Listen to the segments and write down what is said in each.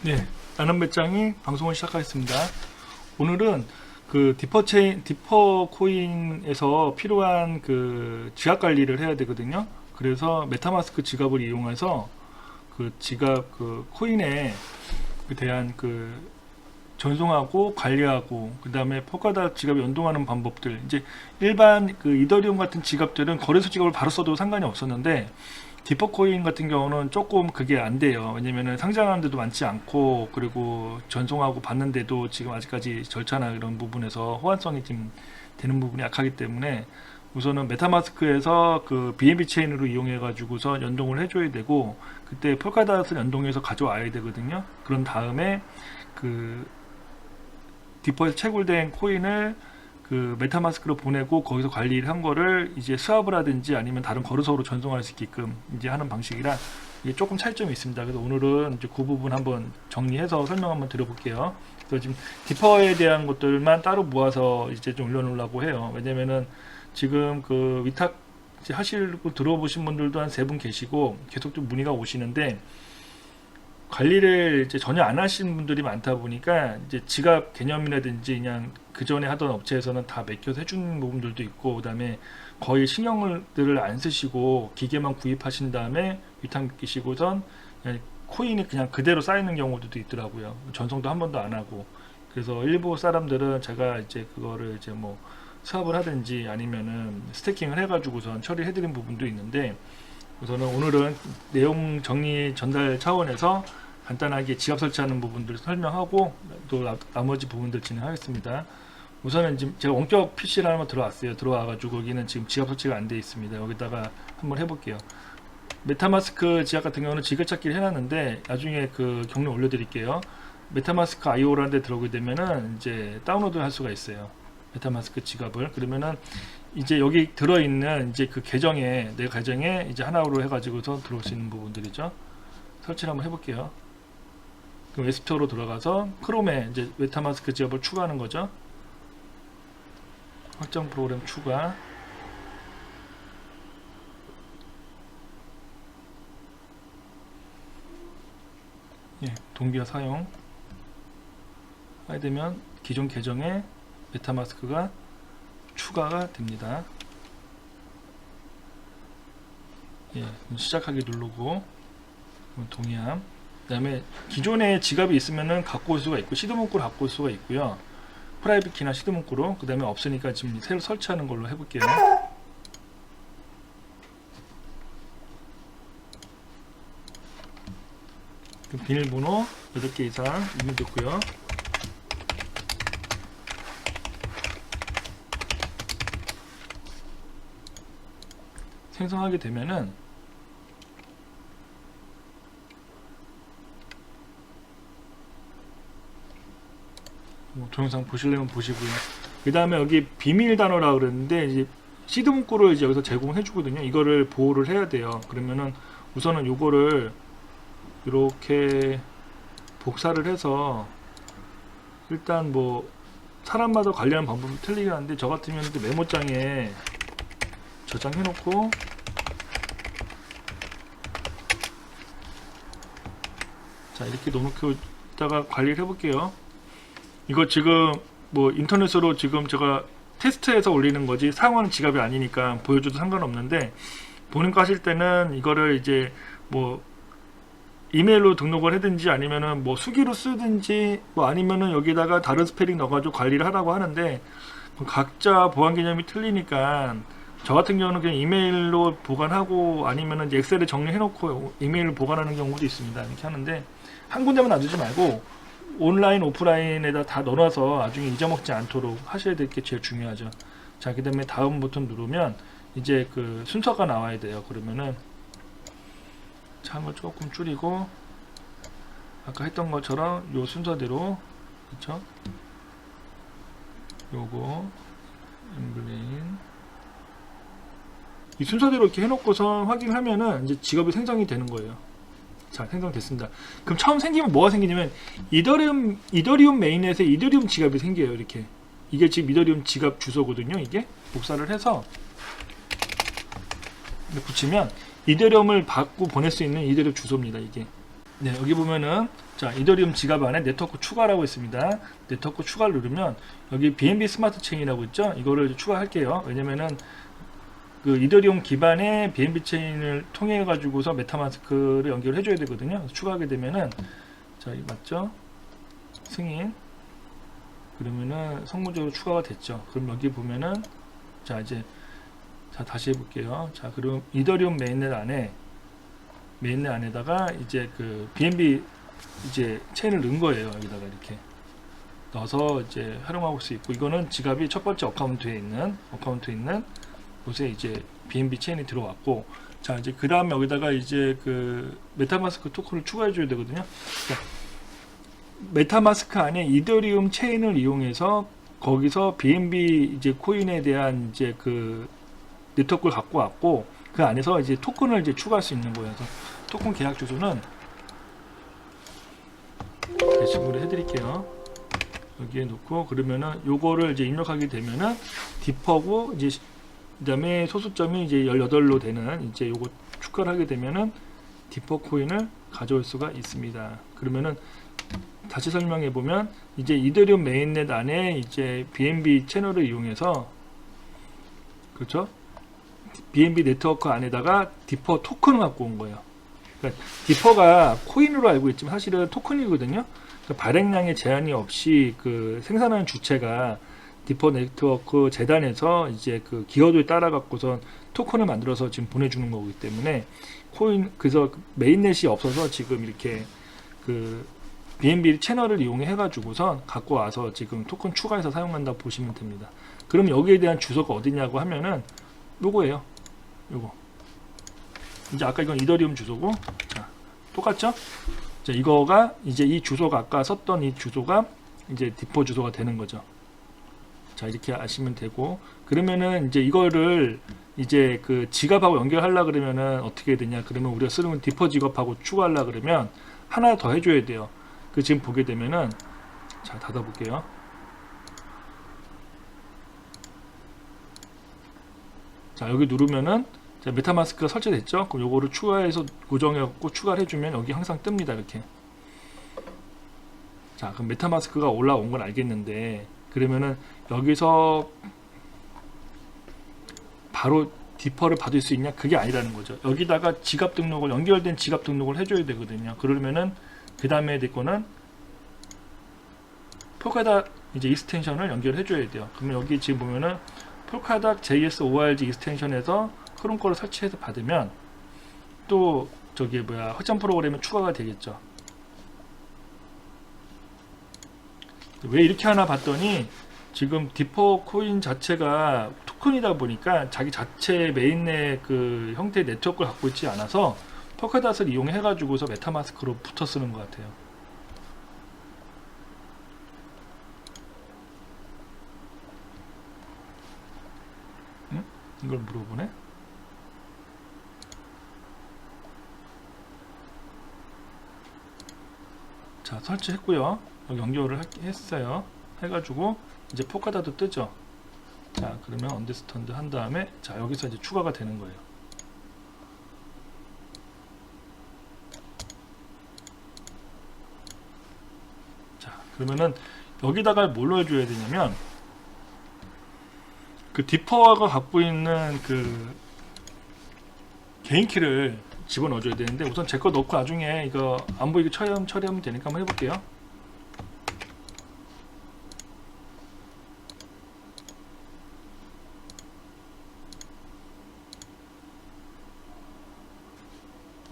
네, 나는 배짱이 방송을 시작하겠습니다. 오늘은 그 디퍼 코인에서 필요한 그 지갑 관리를 해야 되거든요. 그래서 메타마스크 지갑을 이용해서 그 지갑 그 코인에 대한 그 전송하고 관리하고 그 다음에 폴카닷 지갑에 연동하는 방법들, 이제 일반 그 이더리움 같은 지갑들은 거래소 지갑을 바로 써도 상관이 없었는데 디퍼코인 같은 경우는 조금 그게 안 돼요. 왜냐면은 상장하는 데도 많지 않고, 그리고 전송하고 받는데도 지금 아직까지 절차나 이런 부분에서 호환성이 좀 되는 부분이 약하기 때문에 우선은 메타마스크에서 그 BNB 체인으로 이용해 가지고서 연동을 해줘야 되고, 그때 폴카닷을 연동해서 가져와야 되거든요. 그런 다음에 그 디퍼에서 채굴된 코인을 그 메타마스크로 보내고 거기서 관리를 한 거를 이제 스왑을 하든지 아니면 다른 거래소로 전송할 수 있게끔 이제 하는 방식이라 이게 조금 차이점이 있습니다. 그래서 오늘은 이제 그 부분 한번 정리해서 설명 한번 드려볼게요. 그래서 지금 디퍼에 대한 것들만 따로 모아서 이제 좀 올려놓으려고 해요. 왜냐면은 지금 그 위탁 하시고 들어보신 분들도 한 3분 계시고 계속 좀 문의가 오시는데, 관리를 이제 전혀 안 하시는 분들이 많다 보니까 이제 지갑 개념이라든지 그냥 그 전에 하던 업체에서는 다 맡겨서 해주는 부분들도 있고, 그다음에 거의 신경들을 안 쓰시고 기계만 구입하신 다음에 위탁 맡기시고선 그냥 코인이 그냥 그대로 쌓이는 경우도 있더라고요. 전송도 한 번도 안 하고. 그래서 일부 사람들은 제가 이제 그거를 이제 뭐 사업을 하든지 아니면은 스태킹을 해가지고선 처리해드린 부분도 있는데, 우선은 오늘은 내용 정리 전달 차원에서 간단하게 지갑 설치하는 부분들 설명하고 또 나머지 부분들 진행하겠습니다. 우선은 지금 제가 원격 PC를 한번 들어왔어요. 들어와가지고 여기는 지금 지갑 설치가 안 돼 있습니다. 여기다가 한번 해볼게요. 메타마스크 지갑 같은 경우는 지갑찾기를 해놨는데 나중에 그 경로 올려드릴게요. 메타마스크 IO라는 데 들어오게 되면은 이제 다운로드 할 수가 있어요. 메타마스크 지갑을. 그러면은 이제 여기 들어있는 이제 그 계정에, 내 계정에 이제 하나로 해가지고서 들어올 수 있는 부분들이죠. 설치를 한번 해볼게요. 그럼 웹스토어로 들어가서 크롬에 이제 메타마스크 지갑을 추가하는 거죠. 확장 프로그램 추가. 예, 동기화 사용 하게 되면 기존 계정에 메타마스크가 추가가 됩니다. 예, 시작하기 누르고 동의함. 그 다음에 기존에 지갑이 있으면은 갖고 올 수가 있고, 시드 문구를 갖고 올 수가 있고요. 프라이빗 키나 시드 문구로. 그 다음에 없으니까 지금 새로 설치하는 걸로 해볼게요. 비밀번호 8개 이상 입력됐고요. 생성하게 되면은 동영상 보시려면 보시고요. 그 다음에 여기 비밀 단어라 그랬는데 이제 시드 문구를 이제 여기서 제공해 주거든요. 이거를 보호를 해야 돼요. 그러면은 우선은 요거를 이렇게 복사를 해서, 일단 뭐 사람마다 관리하는 방법이 틀리긴 한데 저 같으면 메모장에 저장해 놓고 자 이렇게 넣어놓고 있다가 관리를 해볼게요. 이거 지금 뭐 인터넷으로 지금 제가 테스트해서 올리는 거지 사용하는 지갑이 아니니까 보여줘도 상관없는데, 본인 거 하실 때는 이거를 이제 뭐 이메일로 등록을 하든지 아니면은 뭐 수기로 쓰든지 뭐 아니면은 여기다가 다른 스펠링 넣어가지고 관리를 하라고 하는데, 각자 보안 개념이 틀리니까 저 같은 경우는 그냥 이메일로 보관하고 아니면은 이제 엑셀에 정리해놓고 이메일로 보관하는 경우도 있습니다. 이렇게 하는데 한 군데만 놔두지 말고 온라인 오프라인에다 다 넣어놔서 나중에 잊어먹지 않도록 하셔야 될 게 제일 중요하죠. 자, 그 다음에 다음 버튼 누르면 이제 그 순서가 나와야 돼요. 그러면은 창을 조금 줄이고 아까 했던 것처럼 요 순서대로, 그쵸? 요거 엠블레인 이 순서대로 이렇게 해놓고서 확인하면은 이제 지갑이 생성이 되는 거예요. 자, 생성됐습니다. 그럼 처음 생기면 뭐가 생기냐면 이더리움 메인넷에 이더리움 지갑이 생겨요. 이렇게. 이게 지금 이더리움 지갑 주소거든요. 이게 복사를 해서 붙이면 이더리움을 받고 보낼 수 있는 이더리움 주소입니다. 이게. 네, 여기 보면은 자 이더리움 지갑 안에 네트워크 추가라고 있습니다. 네트워크 추가를 누르면 여기 BNB 스마트 체인이라고 있죠. 이거를 추가할게요. 왜냐면은 그 이더리움 기반의 BNB 체인을 통해 가지고서 메타마스크를 연결해 줘야 되거든요. 그래서 추가하게 되면은 자, 이 맞죠? 승인. 그러면은 성공적으로 추가가 됐죠. 그럼 여기 보면은 자 이제 자 다시 해볼게요. 자 그럼 이더리움 메인넷 안에다가 이제 그 BNB 이제 체인을 넣은 거예요. 여기다가 이렇게 넣어서 이제 활용하고 수 있고, 이거는 지갑이 첫 번째 어카운트에 있는 곳에 이제 BNB 체인이 들어왔고, 자 이제 그 다음에 여기다가 이제 그 메타마스크 토큰을 추가해 줘야 되거든요. 자, 메타마스크 안에 이더리움 체인을 이용해서 거기서 BNB 이제 코인에 대한 이제 그 네트워크를 갖고 왔고, 그 안에서 이제 토큰을 이제 추가할 수 있는 거예요. 그래서 토큰 계약 주소는 지금으로 해드릴게요. 여기에 놓고 그러면은 요거를 이제 입력하게 되면은 디퍼고 이제 그다음에 소수점이 이제 18로 되는 이제 요거 추가를 하게 되면은 디퍼 코인을 가져올 수가 있습니다. 그러면은 다시 설명해 보면 이제 이더리움 메인넷 안에 이제 BNB 채널을 이용해서 그렇죠? BNB 네트워크 안에다가 디퍼 토큰을 갖고 온 거예요. 그러니까 디퍼가 코인으로 알고 있지만 사실은 토큰이거든요. 그러니까 발행량에 제한이 없이 그 생산하는 주체가 디퍼 네트워크 재단에서 이제 그 기여도에 따라 갖고선 토큰을 만들어서 지금 보내주는 거기 때문에 코인, 그래서 메인넷이 없어서 지금 이렇게 그 BNB 채널을 이용해 가지고선 갖고 와서 지금 토큰 추가해서 사용한다고 보시면 됩니다. 그럼 여기에 대한 주소가 어디냐고 하면은 요거예요. 요거. 이제 아까 이건 이더리움 주소고, 자, 똑같죠? 자, 이거가 이제 이 주소가 아까 썼던 이 주소가 이제 디퍼 주소가 되는 거죠. 자, 이렇게 아시면 되고, 그러면은 이제 이거를 이제 그 지갑하고 연결하려 그러면은 어떻게 되냐? 그러면 우리가 쓰는 디퍼 지갑하고 추가하려 그러면 하나 더 해줘야 돼요. 그 지금 보게 되면은 자, 닫아볼게요. 자, 여기 누르면은 자, 메타마스크가 설치됐죠? 그럼 요거를 추가해서 고정해갖고 추가를 해주면 여기 항상 뜹니다. 이렇게. 자, 그럼 메타마스크가 올라온 건 알겠는데, 그러면은 여기서 바로 디퍼를 받을 수 있냐? 그게 아니라는 거죠. 여기다가 지갑 등록을, 연결된 지갑 등록을 해줘야 되거든요. 그러면은 그 다음에 될 거는 폴카닥 이제 익스텐션을 연결해줘야 돼요. 그러면 여기 지금 보면은 폴카닥 JS ORG 익스텐션에서 크롬 거를 설치해서 받으면 또 저기 뭐야 확장 프로그램이 추가가 되겠죠. 왜 이렇게 하나 봤더니 지금 디퍼 코인 자체가 토큰이다 보니까 자기 자체 메인넷 그 형태의 네트워크를 갖고 있지 않아서 폴카닷을 이용해 가지고서 메타마스크로 붙어 쓰는 것 같아요. 응? 이걸 물어보네. 자, 설치했고요. 여기 연결을 했어요. 해가지고 이제 폴카닷도 뜨죠. 자, 그러면 언더스탠드 한 다음에 자, 여기서 이제 추가가 되는 거예요. 자, 그러면은 여기다가 뭘로 해줘야 되냐면 그 디퍼가 갖고 있는 그 개인키를 집어넣어줘야 되는데, 우선 제 거 넣고 나중에 이거 안 보이게 처리하면 되니까 한번 해볼게요.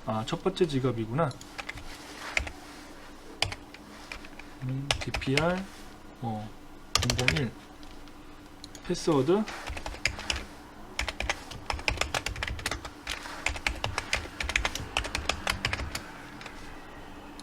아, 첫 번째 지갑이구나. DPR 001 패스워드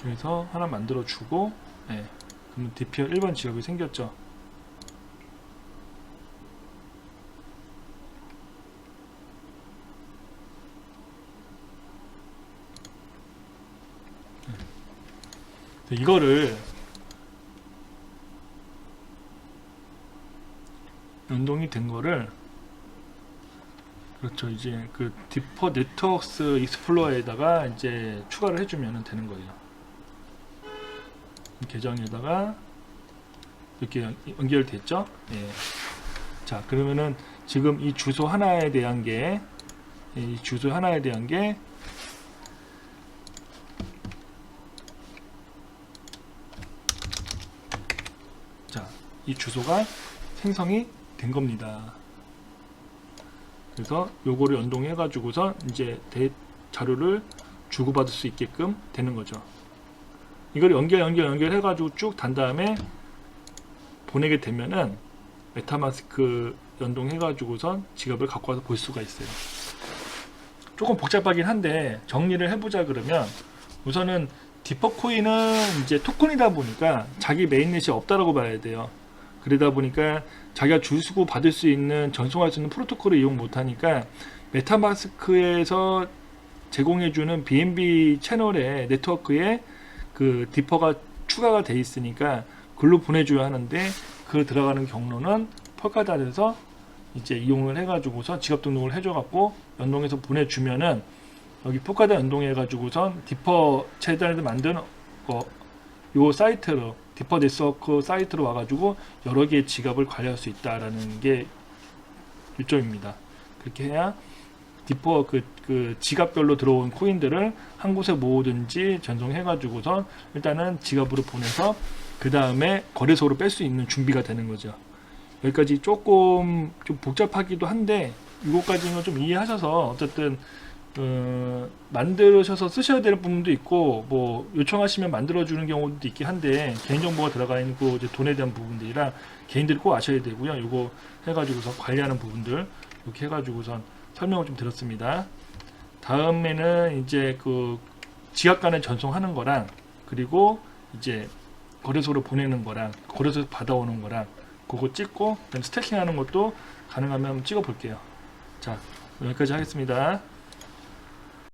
그래서 하나 만들어 주고, 네. 그러면 DPR 1번 지갑이 생겼죠. 네. 이거를 연동이 된 거를 그렇죠. 이제 그 디퍼 네트워크스 익스플로어에다가 이제 추가를 해주면 되는 거예요. 계정에다가 이렇게 연결됐죠. 예. 자, 그러면은 지금 이 주소 하나에 대한 게 자, 이 주소가 생성이 된 겁니다. 그래서 요거를 연동해 가지고서 이제 자료를 주고받을 수 있게끔 되는 거죠. 이걸 연결해 가지고 쭉 단 다음에 보내게 되면은 메타마스크 연동해 가지고선 지갑을 갖고 와서 볼 수가 있어요. 조금 복잡하긴 한데 정리를 해보자 그러면, 우선은 디퍼코인은 이제 토큰이다 보니까 자기 메인넷이 없다라고 봐야 돼요. 그러다 보니까 자기가 줄 서고 받을 수 있는, 전송할 수 있는 프로토콜을 이용 못하니까 메타마스크에서 제공해주는 BNB 채널의 네트워크에 그 디퍼가 추가가 돼 있으니까 글로 보내줘야 하는데, 그 들어가는 경로는 펄카닷에서 이제 이용을 해가지고서 지갑 등록을 해줘갖고 연동해서 보내주면은, 여기 펄카닷 연동해가지고선 디퍼 채널을 만든 요 사이트로, 디퍼 네트워크 사이트로 와가지고 여러 개의 지갑을 관리할 수 있다라는 게 요점입니다. 그렇게 해야 디퍼 그 지갑별로 들어온 코인들을 한 곳에 모으든지 전송해가지고선 일단은 지갑으로 보내서 그 다음에 거래소로 뺄 수 있는 준비가 되는 거죠. 여기까지 조금 좀 복잡하기도 한데 이거까지는 좀 이해하셔서 어쨌든 만드셔서 쓰셔야 될 부분도 있고, 뭐 요청하시면 만들어주는 경우도 있긴 한데 개인정보가 들어가 있고 이제 돈에 대한 부분들이라 개인들이 꼭 아셔야 되고요. 이거 해가지고서 관리하는 부분들 이렇게 해가지고선 설명을 좀 드렸습니다. 다음에는 이제 그 지갑 간에 전송하는 거랑, 그리고 이제 거래소로 보내는 거랑, 거래소에서 받아오는 거랑 그거 찍고 스태킹 하는 것도 가능하면 한번 찍어 볼게요. 자, 여기까지 하겠습니다.